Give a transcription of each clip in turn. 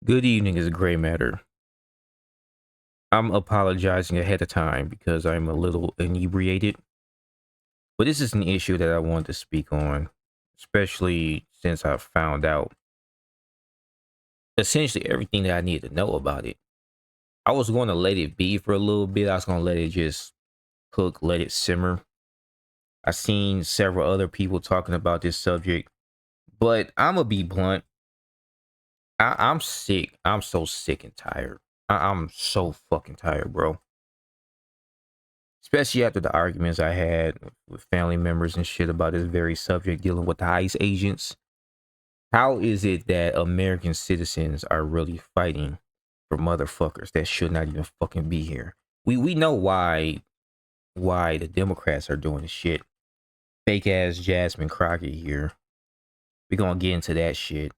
Good evening is a gray matter. I'm apologizing ahead of time because I'm a little inebriated, but this is an issue that I want to speak on, especially since I found out essentially everything that I need to know about it. I was going to let it be for a little bit. I was going to let it just cook, let it simmer. I've seen several other people talking about this subject, but I'm going to be blunt. I'm sick. I'm so sick and tired. I'm so fucking tired, bro. Especially after the arguments I had with family members and shit about this very subject, dealing with the ICE agents. How is it that American citizens are really fighting for motherfuckers that should not even fucking be here? We know why the Democrats are doing this shit. Fake ass Jasmine Crockett here. We're gonna get into that shit.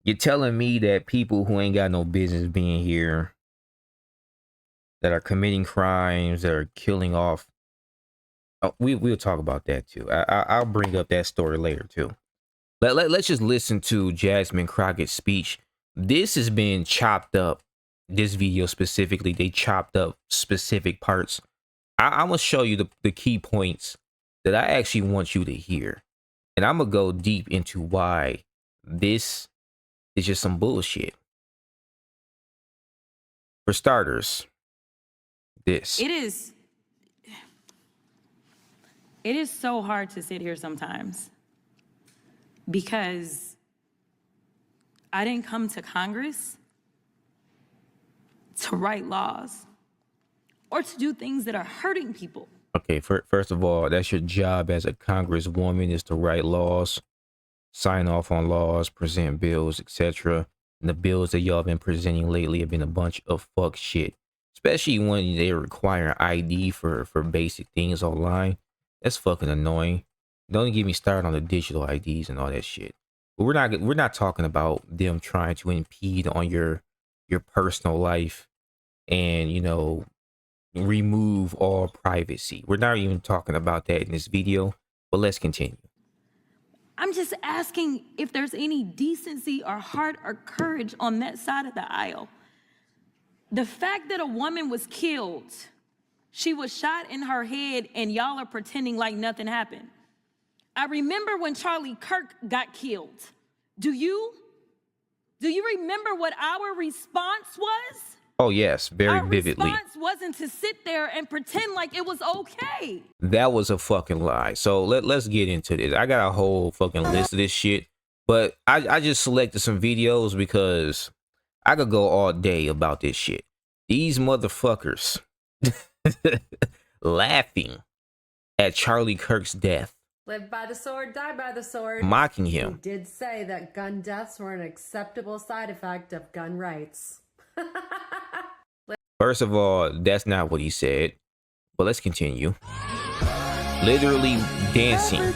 You're telling me that people who ain't got no business being here, that are committing crimes, that are killing off. Oh, we'll talk about that too. I'll bring up that story later too. Let's just listen to Jasmine Crockett's speech. This has been chopped up. This video specifically, they chopped up specific parts. I'm gonna show you the key points that I actually want you to hear, and I'm gonna go deep into why this is just some bullshit. For starters, this. It is so hard to sit here sometimes because I didn't come to Congress to write laws or to do things that are hurting people. Okay, first of all, that's your job as a congresswoman, is to write laws, sign off on laws, present bills, etc. And the bills that y'all been presenting lately have been a bunch of fuck shit, especially when they require ID for basic things online. That's fucking annoying. Don't get me started on the digital IDs and all that shit. But we're not talking about them trying to impede on your personal life and, you know, remove all privacy. We're not even talking about that in this video, but let's continue. I'm just asking if there's any decency or heart or courage on that side of the aisle. The fact that a woman was killed, she was shot in her head, and y'all are pretending like nothing happened. I remember when Charlie Kirk got killed. Do you remember what our response was? Oh yes, very vividly. Our response wasn't to sit there and pretend like it was okay. That was a fucking lie. So let's get into this. I got a whole fucking list of this shit, but I just selected some videos because I could go all day about this shit. These motherfuckers laughing at Charlie Kirk's death. Live by the sword, die by the sword. Mocking him. He did say that gun deaths were an acceptable side effect of gun rights. First of all, that's not what he said. But let's continue. Literally dancing.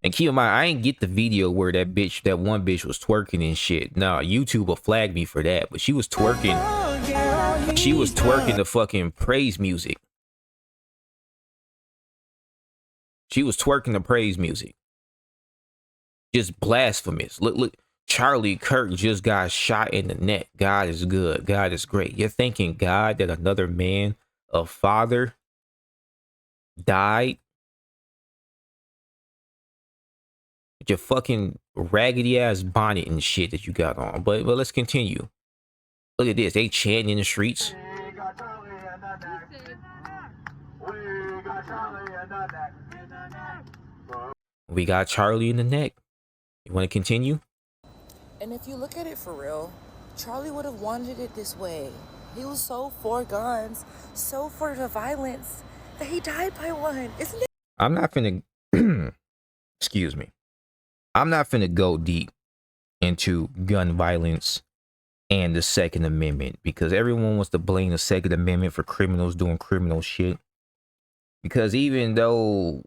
And keep in mind, I ain't get the video where that one bitch was twerking and shit. Nah, YouTube will flag me for that. But she was twerking. She was twerking the fucking praise music. She was twerking the praise music. Just blasphemous. Look. Charlie Kirk just got shot in the neck. God is good. God is great. You're thanking God that another man, a father, died? With your fucking raggedy ass bonnet and shit that you got on. But let's continue. Look at this. They chanting in the streets. We got Charlie in the neck. You want to continue? And if you look at it for real, Charlie would have wanted it this way. He was so for guns, so for the violence, that he died by one, isn't it? I'm not finna, excuse me. I'm not finna go deep into gun violence and the Second Amendment because everyone wants to blame the Second Amendment for criminals doing criminal shit. Because even though,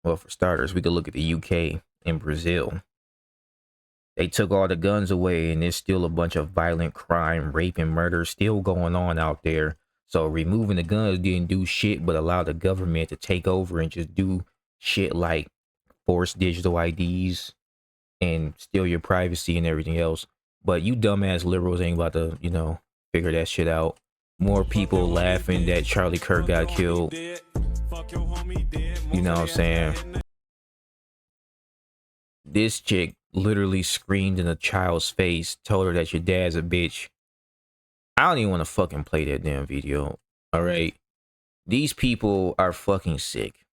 well, for starters, we could look at the UK and Brazil. They took all the guns away and there's still a bunch of violent crime, rape, and murder still going on out there. So removing the guns didn't do shit but allow the government to take over and just do shit like force digital IDs and steal your privacy and everything else. But you dumbass liberals ain't about to, you know, figure that shit out. More people laughing that Charlie Kirk got killed. You know what I'm saying? This chick literally screamed in a child's face, told her that your dad's a bitch. I don't even want to fucking play that damn video. All right. These people are fucking sick.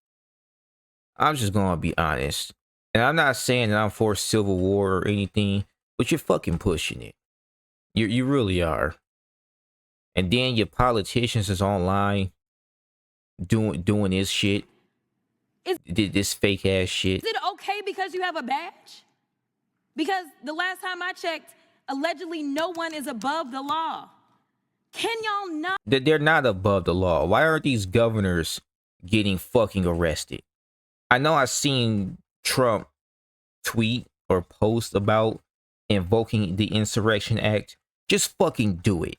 I'm just gonna be honest. And I'm not saying that I'm for civil war or anything, but you're fucking pushing it. You really are. And then your politicians is online doing this shit. Did this fake ass shit. Is it okay because you have a badge? Because the last time I checked, allegedly no one is above the law. Can y'all not? They're not above the law. Why aren't these governors getting fucking arrested? I know I've seen Trump tweet or post about invoking the Insurrection Act. Just fucking do it.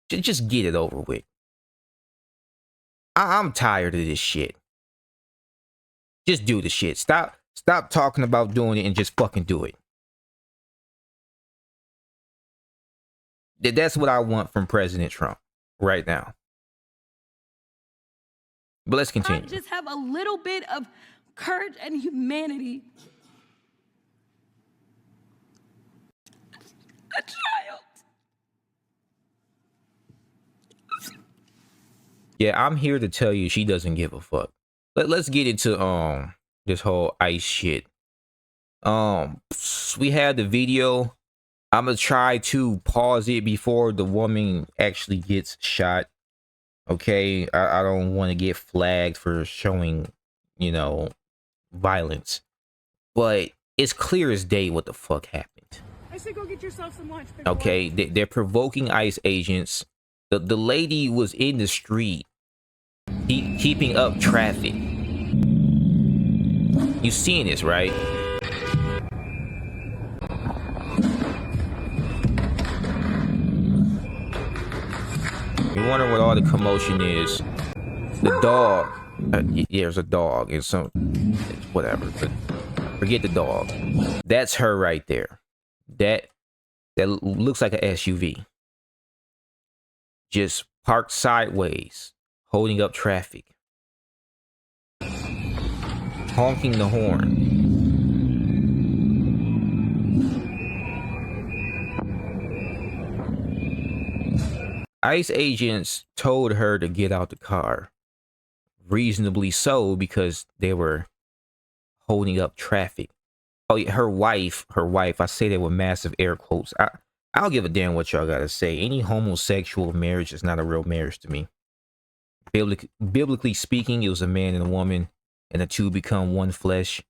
Just get it over with. I'm tired of this shit. Just do the shit. Stop talking about doing it and just fucking do it. That's what I want from President Trump right now. But let's continue. Just have a little bit of courage and humanity. A child. Yeah, I'm here to tell you she doesn't give a fuck. Let's get into this whole ICE shit. We had the video. I'm gonna try to pause it before the woman actually gets shot. Okay, I don't want to get flagged for showing, you know, violence, but it's clear as day what the fuck happened. I said go get yourself some lunch. Okay, they're provoking ICE agents. The lady was in the street, keeping up traffic. You seeing this, right? You're wondering what all the commotion is. The dog. There's a dog and some whatever. But forget the dog. That's her right there. That looks like an SUV. Just parked sideways, holding up traffic, honking the horn. ICE agents told her to get out the car. Reasonably so, because they were holding up traffic. Oh, yeah, her wife, I say that with massive air quotes. I don't give a damn what y'all gotta say. Any homosexual marriage is not a real marriage to me. Biblically speaking, it was a man and a woman, and the two become one flesh.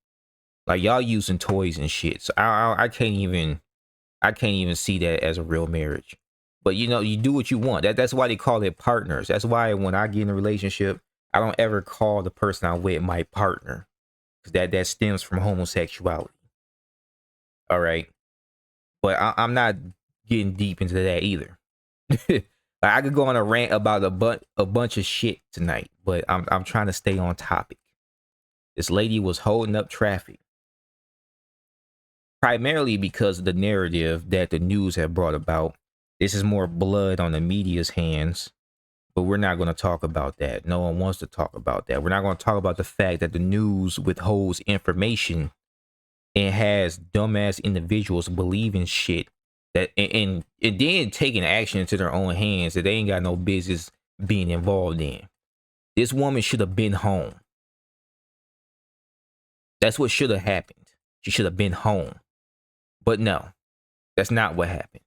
Like, y'all using toys and shit. So I can't even see that as a real marriage. But you know, you do what you want. That's why they call it partners. That's why when I get in a relationship, I don't ever call the person I'm with my partner, because that stems from homosexuality. All right, but I'm not getting deep into that either. Like, I could go on a rant about a bunch of shit tonight, but I'm trying to stay on topic. This lady was holding up traffic, primarily because of the narrative that the news have brought about. This is more blood on the media's hands, but we're not going to talk about that. No one wants to talk about that. We're not going to talk about the fact that the news withholds information and has dumbass individuals believing shit that and then taking action into their own hands that they ain't got no business being involved in. This woman should have been home. That's what should have happened. She should have been home. But no, that's not what happened.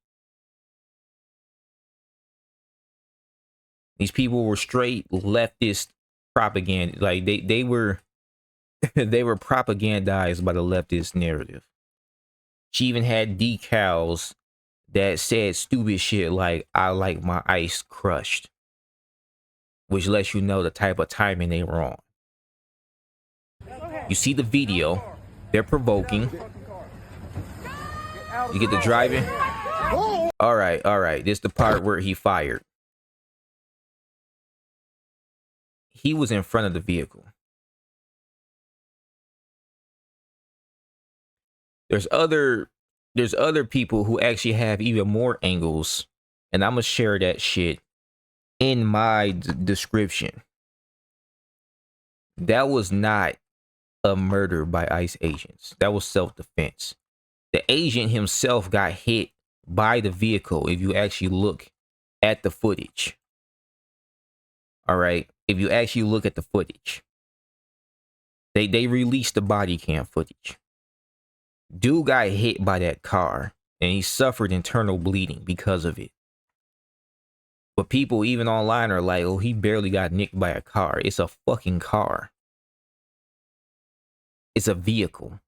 These people were straight leftist propaganda. Like they were they were propagandized by the leftist narrative. She even had decals that said stupid shit like, "I like my ice crushed," which lets you know the type of timing they were on. You see the video. They're provoking. You get the driving. All right. This is the part where he fired. He was in front of the vehicle. There's other people who actually have even more angles, and I'm gonna share that shit in my description. That was not a murder by ICE agents. That was self-defense. The agent himself got hit by the vehicle. If you actually look at the footage, all right. If you actually look at the footage, they released the body cam footage. Dude got hit by that car, and he suffered internal bleeding because of it. But people even online are like, oh, he barely got nicked by a car. It's a fucking car. It's a vehicle.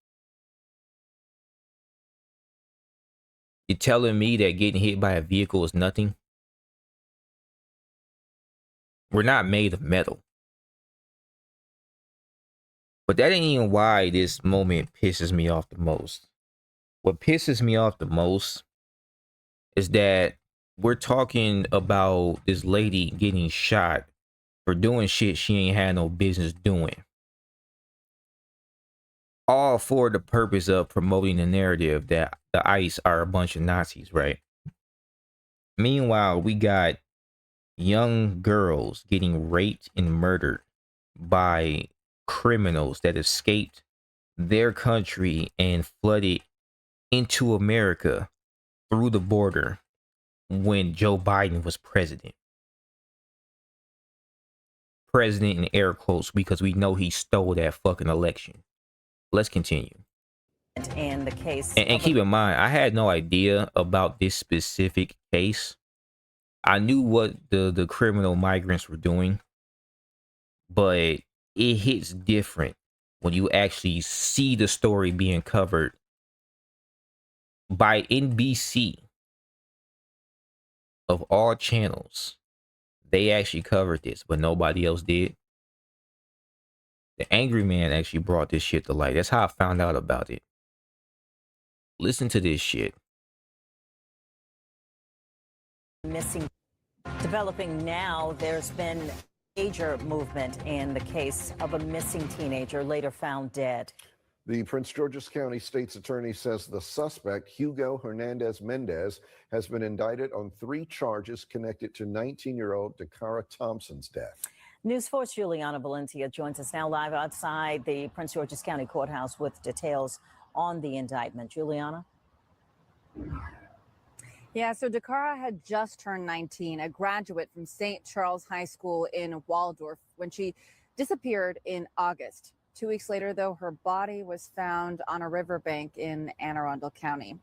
You're telling me that getting hit by a vehicle is nothing? We're not made of metal. But that ain't even why this moment pisses me off the most. What pisses me off the most is that we're talking about this lady getting shot for doing shit she ain't had no business doing. All for the purpose of promoting the narrative that the ICE are a bunch of Nazis, right? Meanwhile, we got young girls getting raped and murdered by criminals that escaped their country and flooded into America through the border when Joe Biden was president. President in air quotes, because we know he stole that fucking election. Let's continue. In the case, and keep in mind, I had no idea about this specific case. I knew what the criminal migrants were doing, but it hits different when you actually see the story being covered by NBC. Of all channels, they actually covered this, but nobody else did. The angry man actually brought this shit to light. That's how I found out about it. Listen to this shit. missing. Developing now, there's been major movement in the case of a missing teenager later found dead. The Prince George's County State's Attorney says the suspect, Hugo Hernandez Mendez, has been indicted on 3 charges connected to 19-year-old Dakara Thompson's death. News 4's Juliana Valencia joins us now live outside the Prince George's County Courthouse with details on the indictment. Juliana? Yeah, so Dakara had just turned 19, a graduate from St. Charles High School in Waldorf, when she disappeared in August. 2 weeks later, though, her body was found on a riverbank in Anne Arundel County.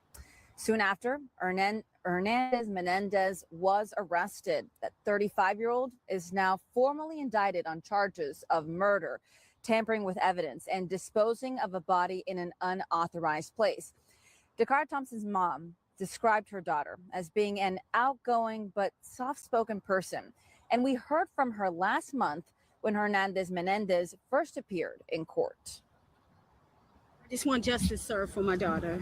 Soon after, Hernandez Menendez was arrested. That 35-year-old is now formally indicted on charges of murder, tampering with evidence, and disposing of a body in an unauthorized place. Dakara Thompson's mom described her daughter as being an outgoing but soft-spoken person. And we heard from her last month when Hernandez Menendez first appeared in court. I just want justice served for my daughter.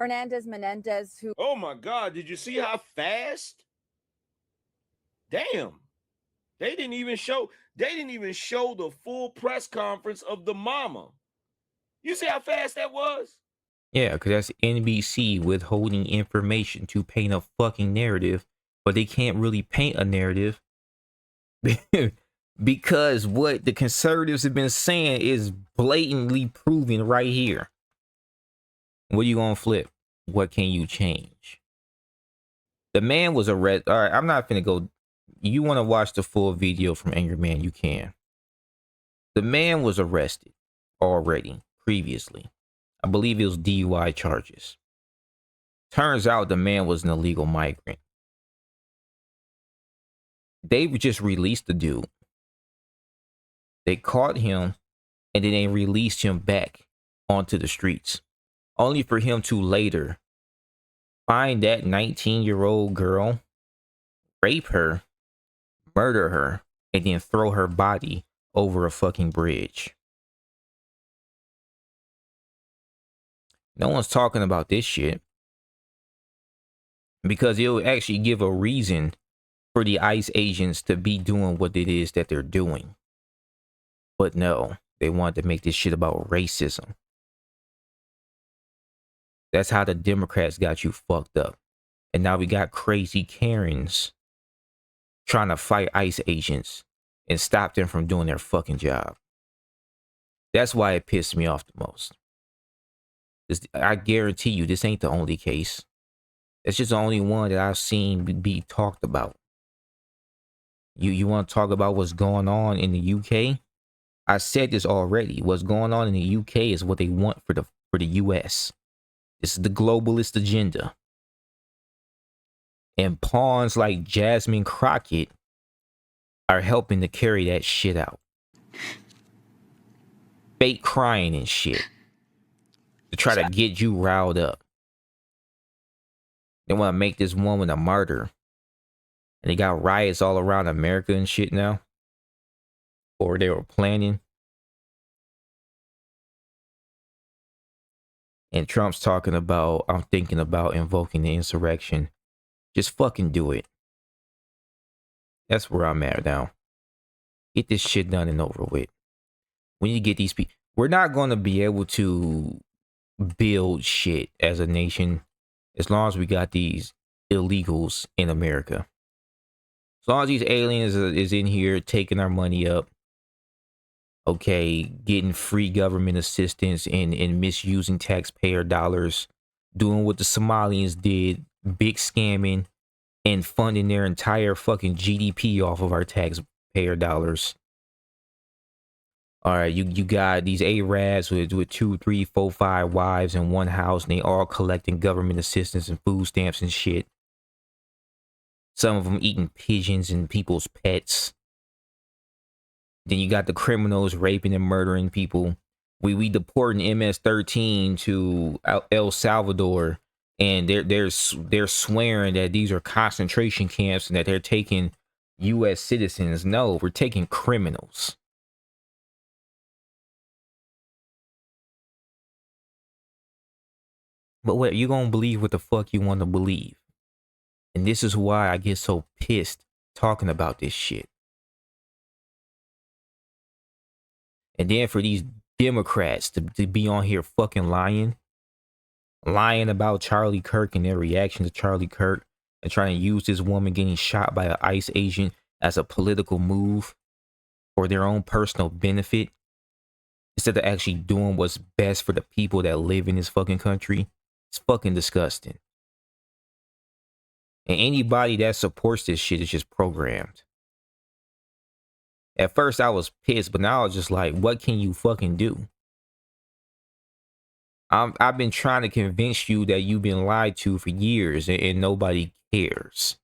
Hernandez Menendez, who... Oh my God, did you see how fast? Damn. They didn't even show the full press conference of the mama. You see how fast that was? Yeah, because that's NBC withholding information to paint a fucking narrative, but they can't really paint a narrative because what the conservatives have been saying is blatantly proven right here. What are you gonna flip? What can you change? The man was arrested. All right, I'm not finna go. You want to watch the full video from Angry Man? You can. The man was arrested already previously. I believe it was DUI charges. Turns out the man was an illegal migrant. They just released the dude. They caught him and then they released him back onto the streets, only for him to later find that 19-year-old girl, rape her, murder her, and then throw her body over a fucking bridge. No one's talking about this shit because it'll actually give a reason for the ICE agents to be doing what it is that they're doing. But no, They wanted to make this shit about racism. That's how the Democrats got you fucked up. And now we got crazy Karens trying to fight ICE agents and stop them from doing their fucking job. That's why it pissed me off the most. I guarantee you, this ain't the only case. It's just the only one that I've seen be talked about. You want to talk about what's going on in the UK? I said this already. What's going on in the UK is what they want for the US. This is the globalist agenda. And pawns like Jasmine Crockett are helping to carry that shit out. Fake crying and shit. To try to get you riled up. They want to make this woman a martyr. And they got riots all around America and shit now. Or they were planning. And Trump's talking about, I'm thinking about invoking the insurrection. Just fucking do it. That's where I'm at now. Get this shit done and over with. We need to get these people. We're not going to be able to build shit as a nation as long as we got these illegals in America. As long as these aliens is in here taking our money up, okay, getting free government assistance and misusing taxpayer dollars, doing what the Somalians did, big scamming, and funding their entire fucking GDP off of our taxpayer dollars. All right, you got these Arabs with 2, 3, 4, 5 wives in one house, and they all collecting government assistance and food stamps and shit. Some of them eating pigeons and people's pets. Then you got the criminals raping and murdering people. We deporting MS-13 to El Salvador, and they're swearing that these are concentration camps and that they're taking U.S. citizens. No, we're taking criminals. But what, you gonna believe what the fuck you want to believe? And this is why I get so pissed talking about this shit. And then for these Democrats to be on here fucking lying about Charlie Kirk and their reaction to Charlie Kirk, and trying to use this woman getting shot by an ICE agent as a political move for their own personal benefit, instead of actually doing what's best for the people that live in this fucking country. It's fucking disgusting. And anybody that supports this shit is just programmed. At first I was pissed, but now I was just like, what can you fucking do? I've been trying to convince you that you've been lied to for years and nobody cares.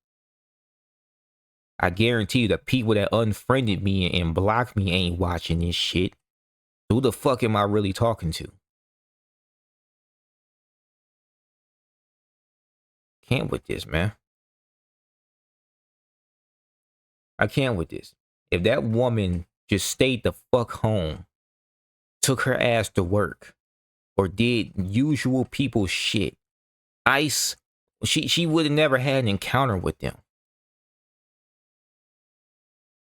I guarantee you the people that unfriended me and blocked me ain't watching this shit. Who the fuck am I really talking to? Can't with this, man. I can't with this. If that woman just stayed the fuck home, took her ass to work, or did usual people shit, ICE, she would have never had an encounter with them.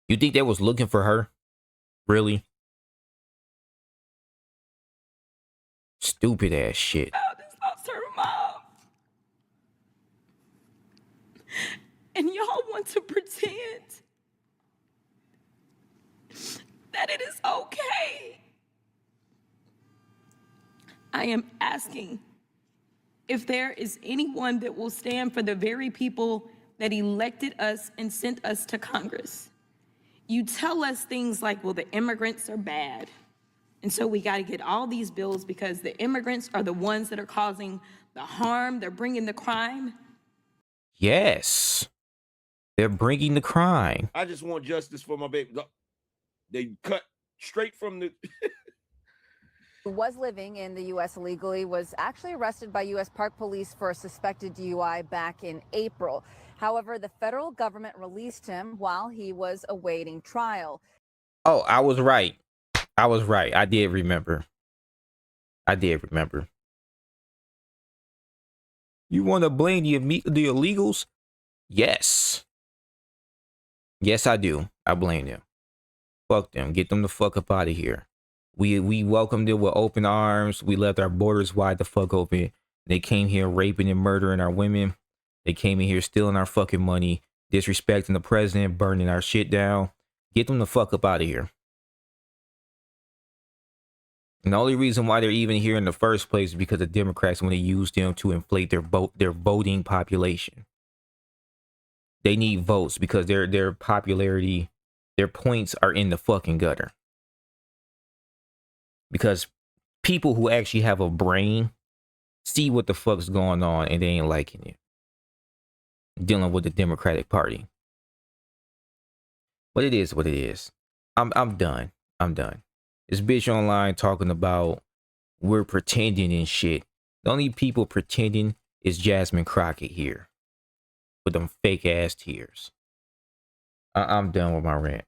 You think they was looking for her? Really? Stupid ass shit. This lost her mom. And y'all want to pretend that it is okay. I am asking if there is anyone that will stand for the very people that elected us and sent us to Congress. You tell us things like, well, the immigrants are bad, and so we got to get all these bills because the immigrants are the ones that are causing the harm, they're bringing the crime. Yes. They're bringing the crime. I just want justice for my baby. They cut straight from the... Who was living in the U.S. illegally, was actually arrested by U.S. Park Police for a suspected DUI back in April. However, the federal government released him while he was awaiting trial. Oh, I was right. I was right. I did remember. You want to blame the illegals? Yes. Yes, I do. I blame them. Fuck them. Get them the fuck up out of here. We welcomed it with open arms. We left our borders wide the fuck open. They came here raping and murdering our women. They came in here stealing our fucking money, disrespecting the president, burning our shit down. Get them the fuck up out of here. And the only reason why they're even here in the first place is because the Democrats, when they use them to inflate their voting population. They need votes because their popularity, their points are in the fucking gutter. Because people who actually have a brain see what the fuck's going on and they ain't liking it. Dealing with the Democratic Party. But it is what it is. I'm done. I'm done. This bitch online talking about we're pretending and shit. The only people pretending is Jasmine Crockett here. With them fake ass tears. I'm done with my rant.